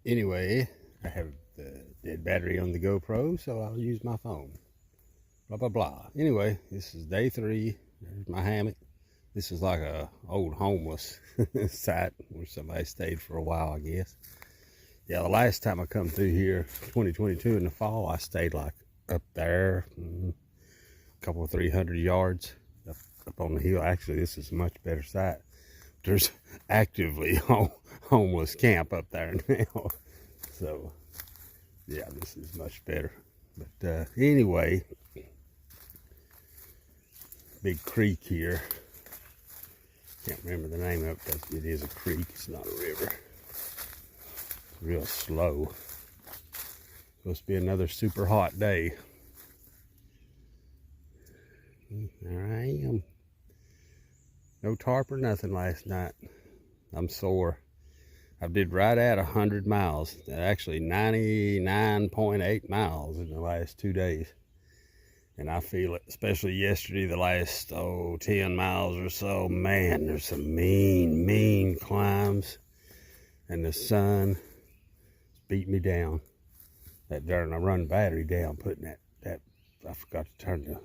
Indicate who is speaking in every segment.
Speaker 1: Anyway, I have the dead battery on the GoPro, so I'll use my phone. Blah, blah, blah. Anyway, this is day 3. There's my hammock. This is like a old homeless site where somebody stayed for a while, I guess. Yeah, the last time I come through here, 2022 in the fall, I stayed like up there, a couple of 300 yards up on the hill. Actually, this is a much better site. There's actively homeless camp up there now. So, yeah, this is much better. But anyway, big creek here. Can't remember the name of it because it is a creek. It's not a river. It's real slow. Supposed to be another super hot day. There I am. No tarp or nothing last night. I'm sore. I did right at 100 miles. Actually 99.8 miles in the last 2 days. And I feel it, especially yesterday, the last, 10 miles or so. Man, there's some mean climbs. And the sun beat me down. That darn, I run battery down, putting that I forgot to turn the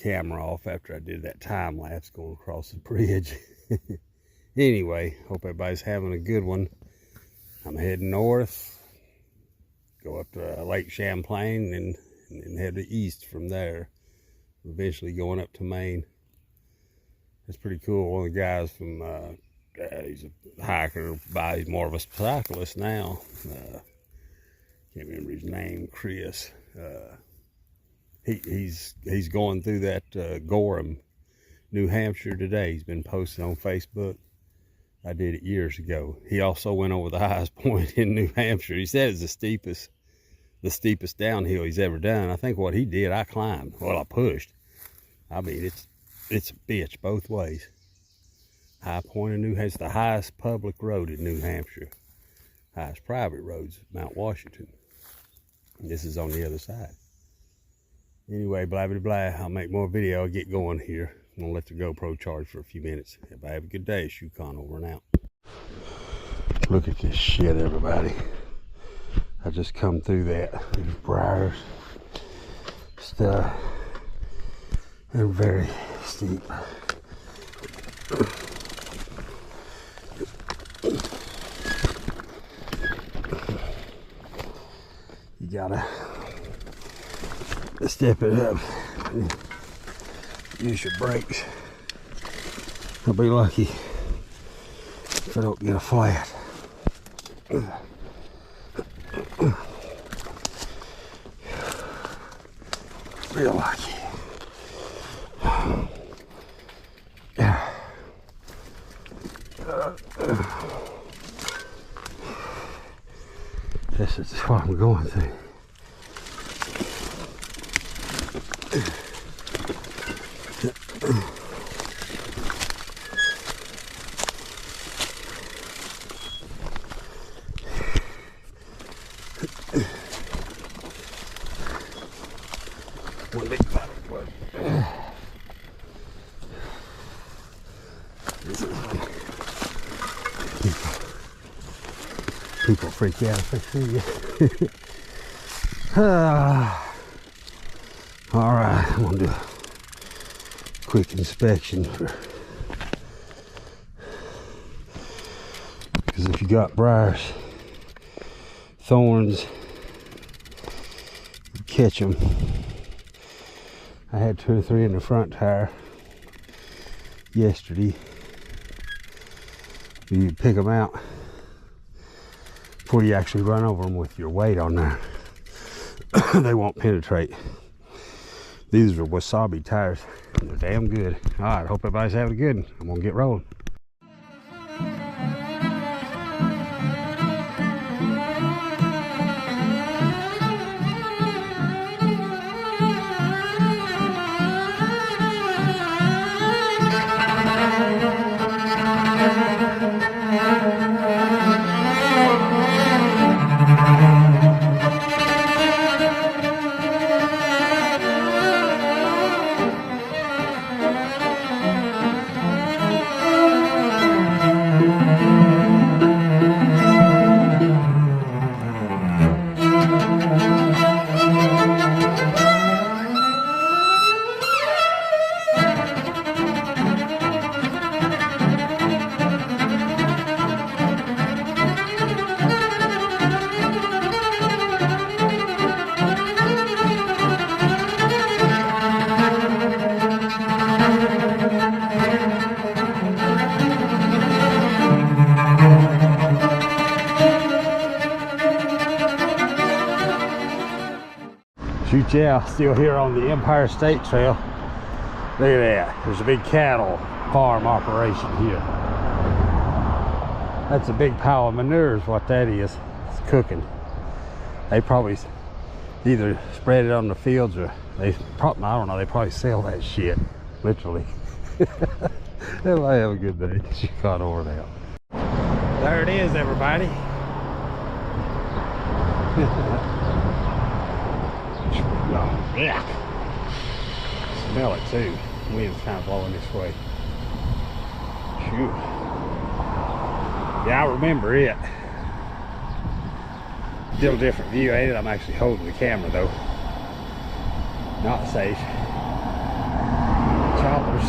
Speaker 1: camera off after I did that time lapse going across the bridge. Anyway, hope everybody's having a good one. I'm heading north, go up to Lake Champlain, and head to east from there, eventually going up to Maine. It's pretty cool. One of the guys from, he's a hiker, but he's more of a cyclist now. Can't remember his name, Chris. He's going through that Gorham, New Hampshire today. He's been posting on Facebook. I did it years ago. He also went over the highest point in New Hampshire. He said it's the steepest downhill he's ever done. I think what he did, I climbed. Well, I pushed. I mean, it's a bitch both ways. High point in New Hampshire. It's the highest public road in New Hampshire. Highest private roads, Mount Washington. And this is on the other side. Anyway, blah, blah, blah. I'll make more video. I'll get going here. I'm going to let the GoPro charge for a few minutes. Everybody have a good day. Shukon over and out. Look at this shit, everybody. I just come through that. There's briars, stuff, and very steep. You gotta step it up. Use your brakes. I'll be lucky if I don't get a flat. Real lucky. This is what I'm going through. One big paddle plug. People freak out if they see you. All right, I'm gonna do a quick inspection because if you got briars, thorns, you catch them. I had 2 or 3 in the front tire yesterday. You pick them out before you actually run over them with your weight on there. They won't penetrate. These are wasabi tires. They're damn good. All right, hope everybody's having a good one. I'm gonna get rolling. Shoot, yeah, still here on the Empire State Trail. Look at that. There's a big cattle farm operation here. That's a big pile of manure is what that is. It's cooking. They probably either spread it on the fields or they probably, I don't know, they probably sell that shit, literally. Everybody have a good day. She caught over there. There it is, everybody. Oh, yeah. Smell it too. Wind's kind of blowing this way. Shoot. Yeah, I remember it. Still a different view, ain't it? I'm actually holding the camera though. Not safe. Choppers.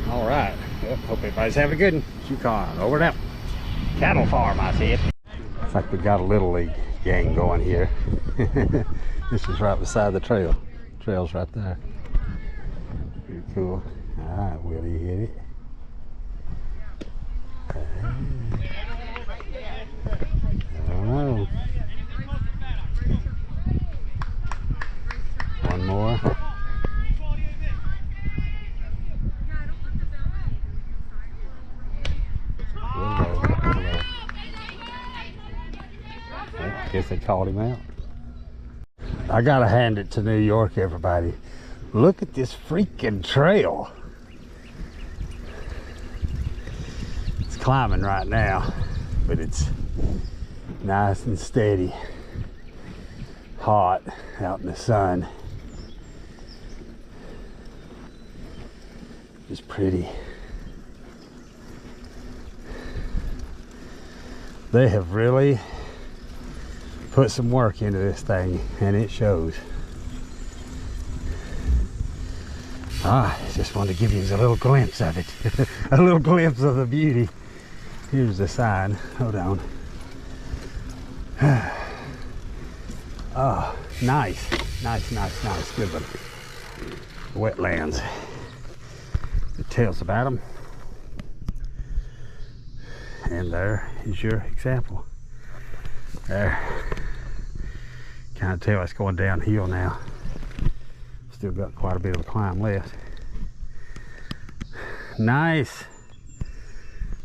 Speaker 1: All right. Well, hope everybody's having a good one. Yukon, over and out. Cattle farm, I said. Looks like we got a little league gang going here. This is right beside the trail. Trail's right there. Pretty cool. All right, Willie hit it. I don't know. One more. Guess they called him out. I gotta hand it to New York, everybody. Look at this freaking trail. It's climbing right now, but it's nice and steady. Hot out in the sun. It's pretty. They have really put some work into this thing, and it shows. I just wanted to give you a little glimpse of it. A little glimpse of the beauty. Here's the sign. Hold on. Oh, nice. Nice. Good one. Wetlands. It tells about them. And there is your example. There. Kind of tell it's going downhill now. Still got quite a bit of a climb left. Nice.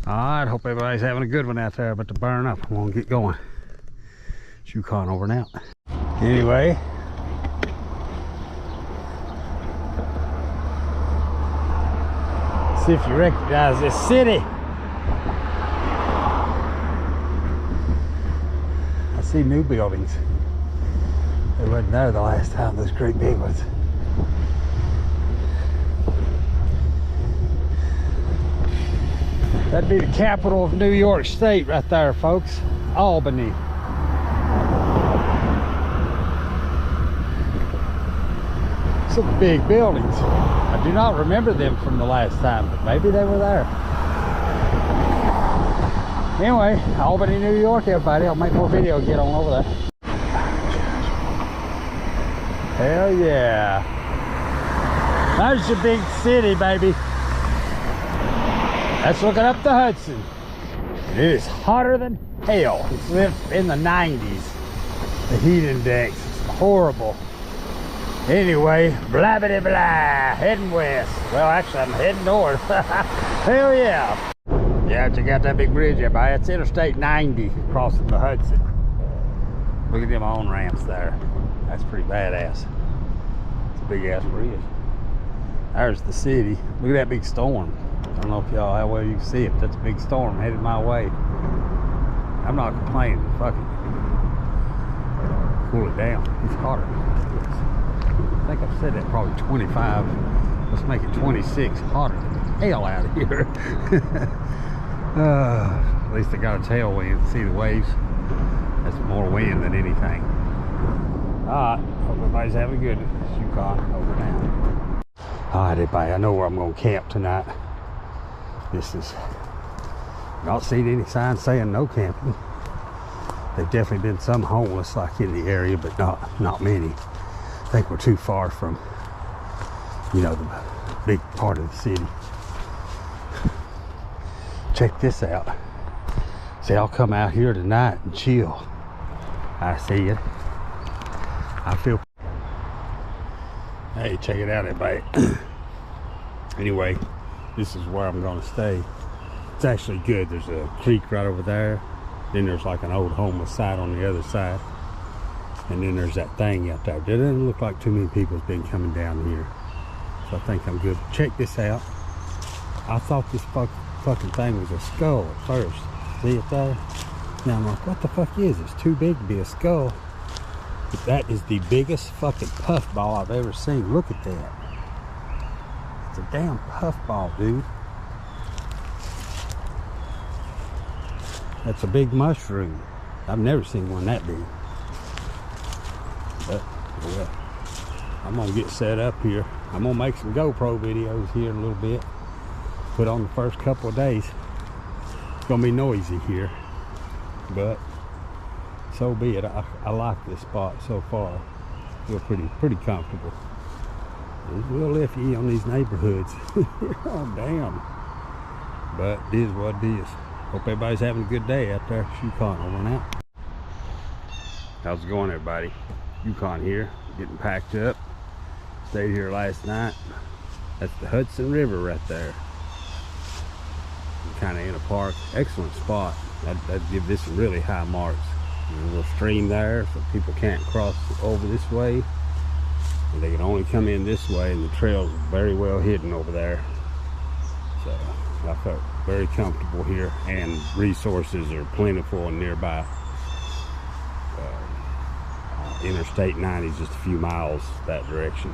Speaker 1: All right, hope everybody's having a good one out there, but to burn up, I'm gonna get going. Yukon over and out. Anyway. See if you recognize this city. I see new buildings. They wasn't there the last time, those great big ones. That'd be the capital of New York State right there, folks. Albany. Some big buildings. I do not remember them from the last time, but maybe they were there. Anyway, Albany, New York, everybody. I'll make more video, get on over there. Hell yeah. There's your big city, baby. That's looking up the Hudson. It is hotter than hell. It's lived in the 90s. The heat index is horrible. Anyway, blah blah blah, heading west. Well, actually, I'm heading north. Hell yeah. Yeah, check out that big bridge, everybody. It's Interstate 90 crossing the Hudson. Look at them on ramps there. That's pretty badass. It's a big ass bridge. There's the city. Look at that big storm. I don't know if y'all, how well you can see it, but that's a big storm headed my way. I'm not complaining. Fuck it. Cool it down. It's hotter. I think I've said that probably 25. Let's make it 26. Hotter than hell out of here. At least I got a tailwind. See the waves? That's more wind than anything. Alright, hope everybody's having a good one. Yukon over now. Alright, everybody, I know where I'm going to camp tonight. This is, not seen any signs saying no camping. There've definitely been some homeless like in the area, but not many. I think we're too far from, you know, the big part of the city. check this out. See, I'll come out here tonight and chill. I see it. I feel. Hey, check it out, everybody. Anyway, this is where I'm gonna stay. It's actually good. There's a creek right over there. Then there's like an old homeless site on the other side. And then there's that thing out there. It doesn't look like too many people's been coming down here. So I think I'm good. Check this out. I thought this fucking thing was a skull at first. See it there? Now I'm like, what the fuck is it? It's too big to be a skull. But that is the biggest fucking puffball I've ever seen. Look at that. It's a damn puffball, dude. That's a big mushroom. I've never seen one that big. But, well, I'm gonna get set up here. I'm gonna make some GoPro videos here in a little bit. Put on the first couple of days. It's gonna be noisy here, but so be it. I like this spot so far. Feel pretty comfortable. It's real iffy on these neighborhoods. Oh damn! But it is what it is. Hope everybody's having a good day out there. Yukon over and out. How's it going, everybody? Yukon here, getting packed up. Stayed here last night. That's the Hudson River right there. Kind of in a park. Excellent spot. I'd give this some really high marks. There's a little stream there, so people can't cross over this way. And they can only come in this way, and the trail's very well hidden over there. So I felt very comfortable here, and resources are plentiful and nearby. Interstate 90 is just a few miles that direction.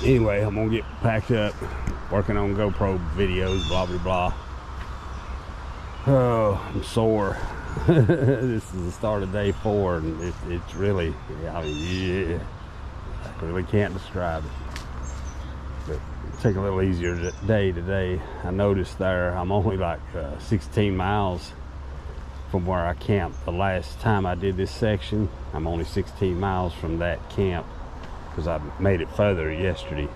Speaker 1: Anyway, I'm gonna get packed up, working on GoPro videos, blah blah blah. Oh, I'm sore. This is the start of day 4, and it's really, I mean, yeah, I really can't describe it. But take a little easier day today. I noticed there I'm only like 16 miles from where I camped the last time I did this section. I'm only 16 miles from that camp, because I made it further yesterday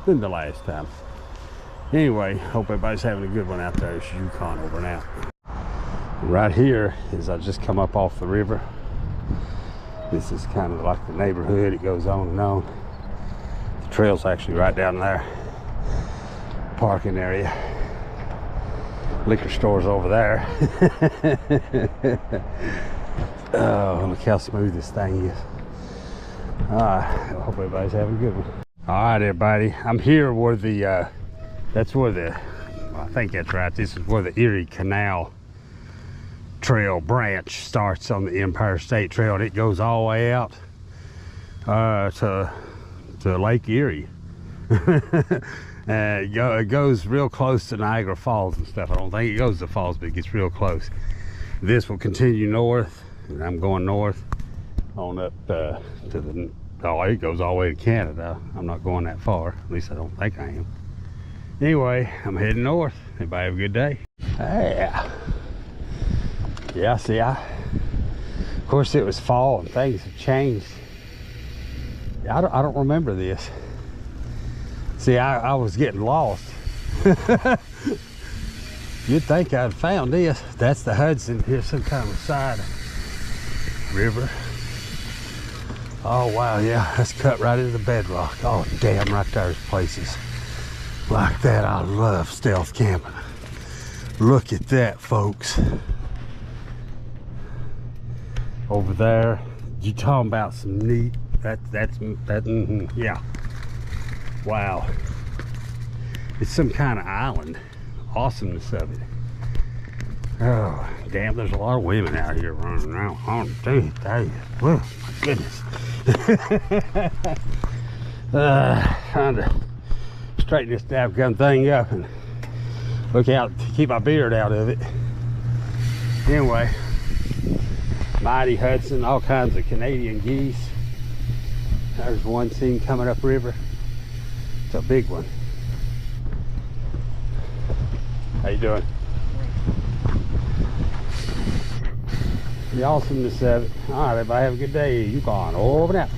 Speaker 1: than the last time. Anyway, hope everybody's having a good one out there. It's Yukon over and out. Right here is, I just come up off the river. This is kind of like the neighborhood. It goes on and on. The trail's actually right down there. Parking area. Liquor store's over there. Oh, look how smooth this thing is. I hope everybody's having a good one. All right, everybody. I'm here where the, that's where the, I think that's right. This is where the Erie Canal Trail branch starts on the Empire State Trail, and it goes all the way out to Lake Erie. It goes real close to Niagara Falls and stuff. I don't think it goes to the falls, but it gets real close. This will continue north, and I'm going north on up to the, oh, it goes all the way to Canada. I'm not going that far, at least I don't think I am. Anyway, I'm heading north. Everybody have a good day. Yeah, see, of course it was fall and things have changed. I don't remember this. See, I was getting lost. You'd think I'd found this. That's the Hudson. Here's some kind of side river. Oh wow, yeah, that's cut right into the bedrock. Oh damn, right there's places like that. I love stealth camping. Look at that, folks. Over there, you talking about some neat, yeah. Wow. It's some kind of island. Awesomeness of it. Oh, damn, there's a lot of women out here running around. Oh, dude, oh, my goodness. Trying to straighten this damn thing up and look out to keep my beard out of it. Anyway, mighty Hudson, all kinds of Canadian geese. There's one seen coming up river. It's a big one. How you doing? The awesomeness of it. All right, everybody have a good day. Yukon over and out.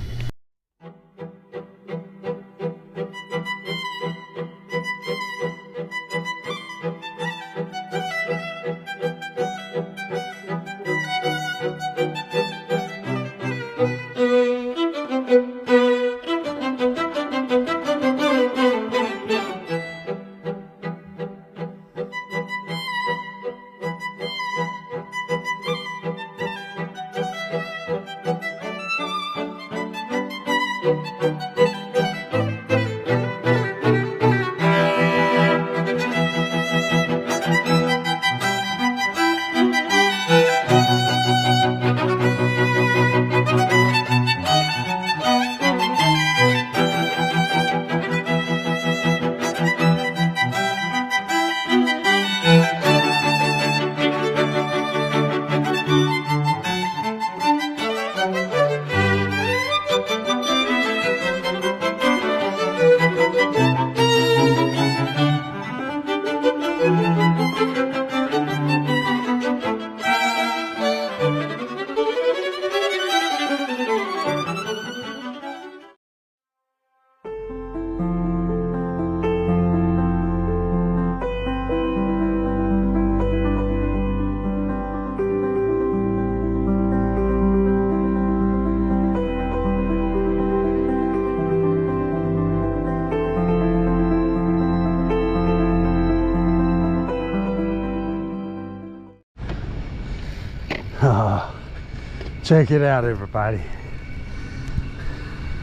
Speaker 1: Check it out, everybody.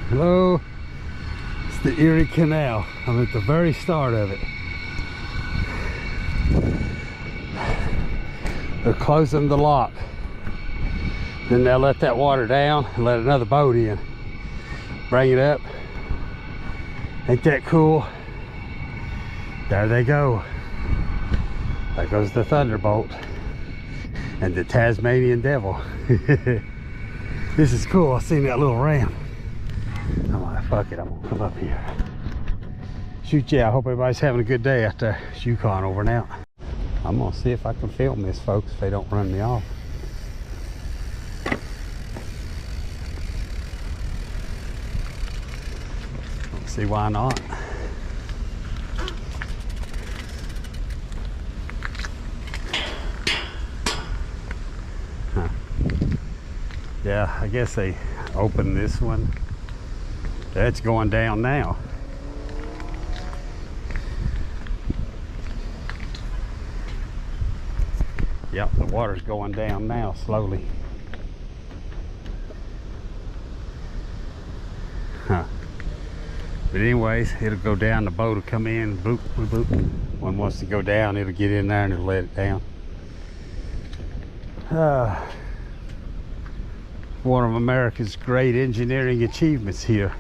Speaker 1: Hello. It's the Erie Canal. I'm at the very start of it. They're closing the lock. Then they'll let that water down and let another boat in. Bring it up. Ain't that cool? There they go. There goes the Thunderbolt and the Tasmanian Devil. This is cool. I seen that little ramp. I'm like, fuck it, I'm gonna come up here. Shoot, yeah, I hope everybody's having a good day out there. It's Yukon over and out. I'm gonna see if I can film this, folks, if they don't run me off. Let's see why not. Huh. Yeah, I guess they opened this one. That's going down now. Yep, the water's going down now slowly. Huh. But anyways, it'll go down, the boat will come in, boop, boop, boop. One wants to go down, it'll get in there and it'll let it down. One of America's great engineering achievements here.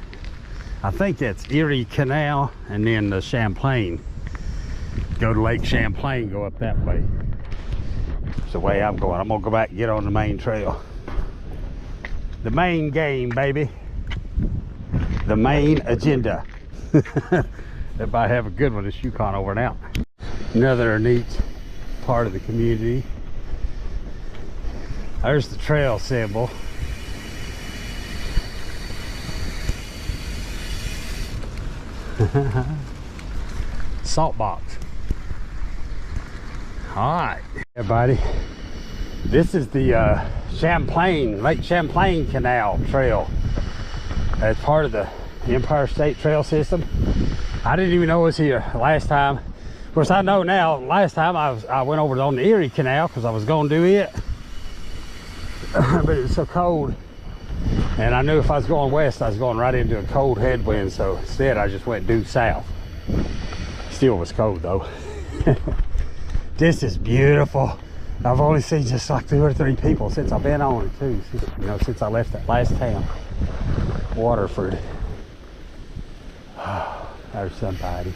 Speaker 1: I think that's Erie Canal and then the Champlain. Go to Lake Champlain, go up that way. That's the way I'm going. I'm gonna go back and get on the main trail. The main game, baby. The main agenda. Everybody have a good one. It's Yukon over and out. Another neat part of the community. There's the trail symbol. Salt box. All right, everybody. This is the Champlain, Lake Champlain Canal Trail. As part of the Empire State Trail System. I didn't even know it was here last time. Of course, I know now. Last time I went over on the Erie Canal because I was going to do it, but it was so cold. And I knew if I was going west, I was going right into a cold headwind. So instead, I just went due south. Still was cold though. This is beautiful. I've only seen just like 2 or 3 people since I've been on it too. You know, since I left that last town, Waterford. Oh, there's somebody.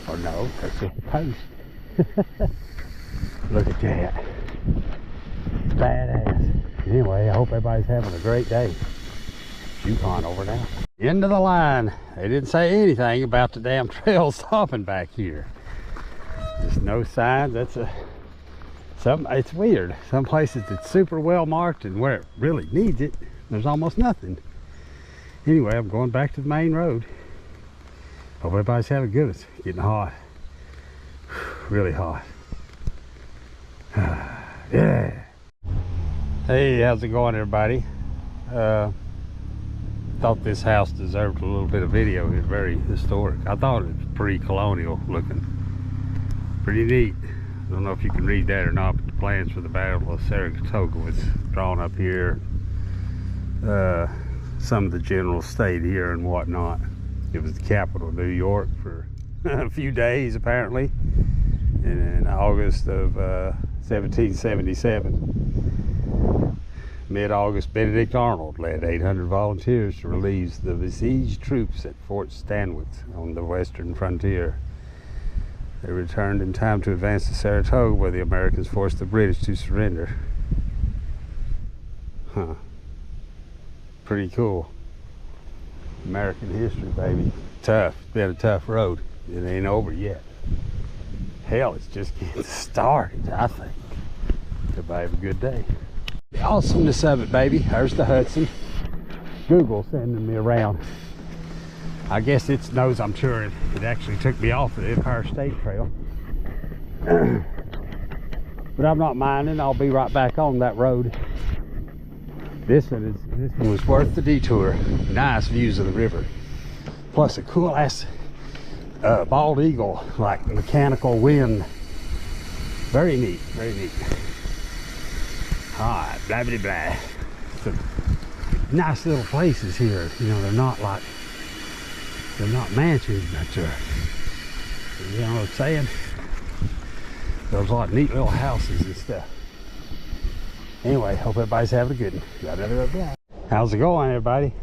Speaker 1: Or no, that's just a post. Look at that. Badass. Anyway, I hope everybody's having a great day. Yukon over now. End of the line. They didn't say anything about the damn trail stopping back here. Just no signs. That's it's weird. Some places it's super well marked, and where it really needs it, there's almost nothing. Anyway, I'm going back to the main road. Hope everybody's having good. It's getting hot. Really hot. Yeah. Hey, how's it going, everybody? Thought this house deserved a little bit of video. It's very historic. I thought it was pre-colonial looking. Pretty neat. I don't know if you can read that or not, but the plans for the Battle of Saratoga was drawn up here. Some of the generals stayed here and whatnot. It was the capital of New York for a few days, apparently. And in August of 1777, mid-August, Benedict Arnold led 800 volunteers to relieve the besieged troops at Fort Stanwix on the western frontier. They returned in time to advance to Saratoga, where the Americans forced the British to surrender. Huh. Pretty cool. American history, baby. Tough. Been a tough road. It ain't over yet. Hell, it's just getting started, I think. Everybody have a good day. The awesomeness of it, baby. There's the Hudson. Google sending me around. I guess it knows, I'm sure it actually took me off of the Empire State Trail. But I'm not minding. I'll be right back on that road. This one was worth the detour. Nice views of the river. Plus a cool ass bald eagle, like mechanical wind. Very neat, very neat. Alright, blah blah blah. nice little places here. You know, they're not mansions, but you know what I'm saying? There's a lot of neat little houses and stuff. Anyway, hope everybody's having a good one. How's it going, everybody?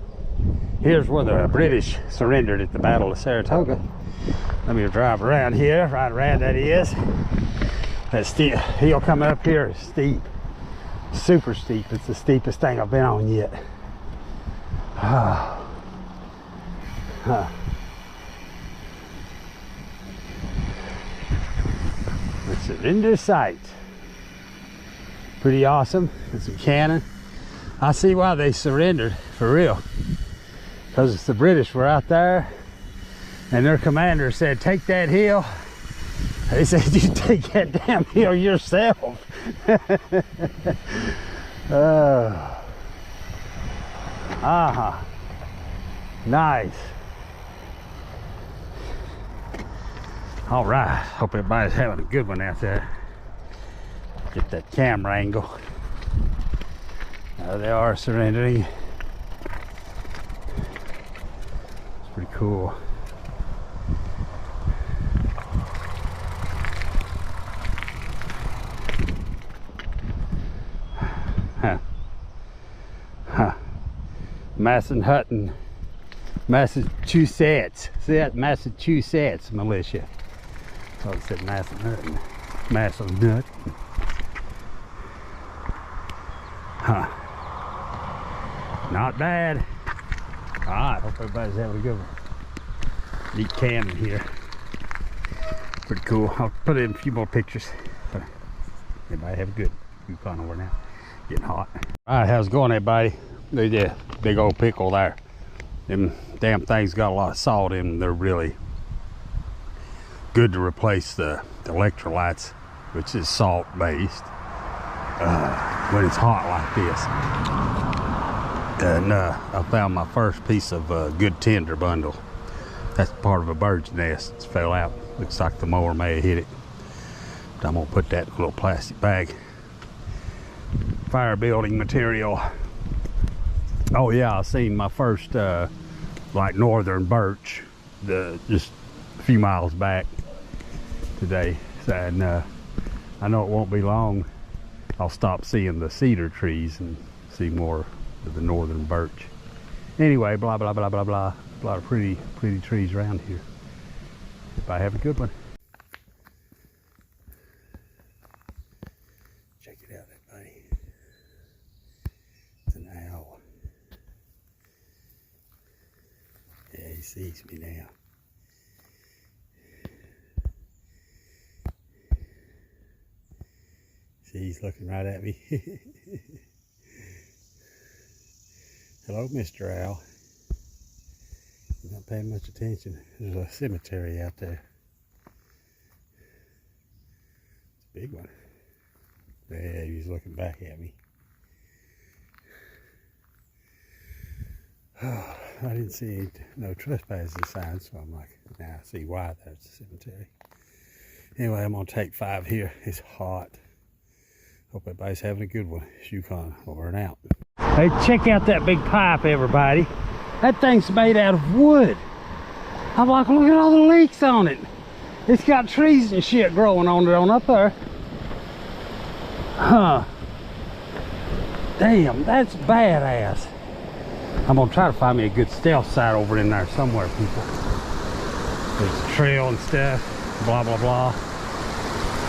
Speaker 1: Here's where the British surrendered at the Battle of Saratoga. Let me drive around here, right around that is. That steep hill coming up here is steep, super steep. It's the steepest thing I've been on yet. The surrender site. Pretty awesome. There's some cannon. I see why they surrendered, for real. Because the British were out there and their commander said, take that hill. They said, you take that damn hill yourself. Nice. All right, hope everybody's having a good one out there. Get that camera angle. They are surrendering. It's pretty cool. Massanutten, Massachusetts. See that? Massachusetts militia. I thought it said Massanutten. Massanutten. Not bad. Alright, hope everybody's having a good one. Neat cannon here. Pretty cool. I'll put in a few more pictures. But everybody have a good Yukon over now. Getting hot. Alright, how's it going, everybody? There's a big old pickle there. Them damn things got a lot of salt in them. They're really good to replace the electrolytes, which is salt based, when it's hot like this. And I found my first piece of good tinder bundle. That's part of a bird's nest. It's fell out. Looks like the mower may have hit it. But I'm gonna put that in a little plastic bag. Fire building material. Oh yeah, I seen my first like northern birch just a few miles back today. And I know it won't be long. I'll stop seeing the cedar trees and see more of the northern birch. Anyway, blah blah blah blah blah. A lot of pretty trees around here. Everybody have a good one. Check it out, everybody. It's an owl. Yeah, he sees me now. See, he's looking right at me. Hello, Mr. Owl. You're not paying much attention. There's a cemetery out there. It's a big one. Yeah, he's looking back at me. Oh, I didn't see no trespassing signs, so I'm like, now I see why that's a cemetery. Anyway, I'm gonna take 5 here. It's hot. Hope everybody's having a good one. Yukon over and out. Hey, check out that big pipe, everybody. That thing's made out of wood. I'm like, look at all the leaks on it. It's got trees and shit growing on it on up there. Huh. Damn, that's badass. I'm gonna try to find me a good stealth site over in there somewhere, people. There's a trail and stuff, blah, blah, blah.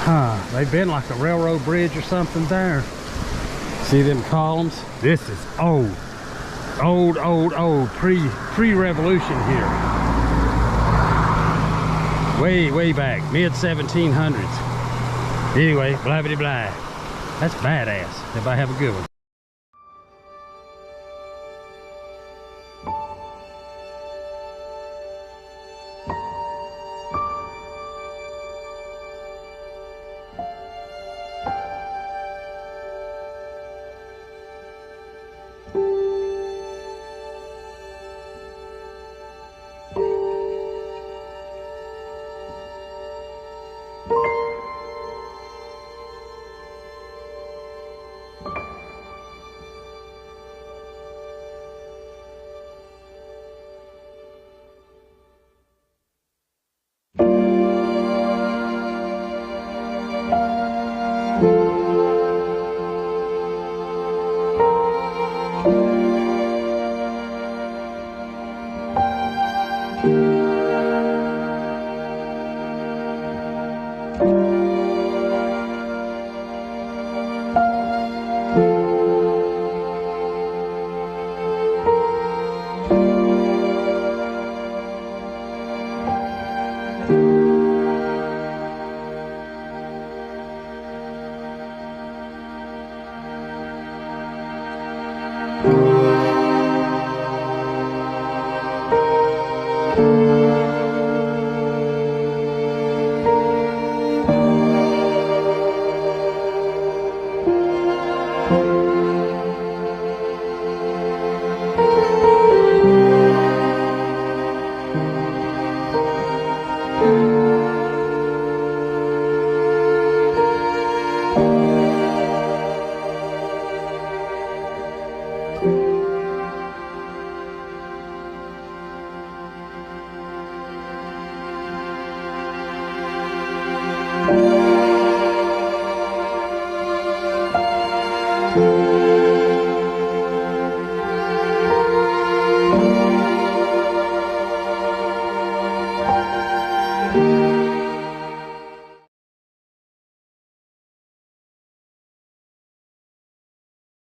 Speaker 1: Huh, they've been like a railroad bridge or something there. See them columns? This is old. Old, pre-revolution here. Way back, mid-1700s. Anyway, blah, blah, blah. That's badass. Everybody have a good one. you.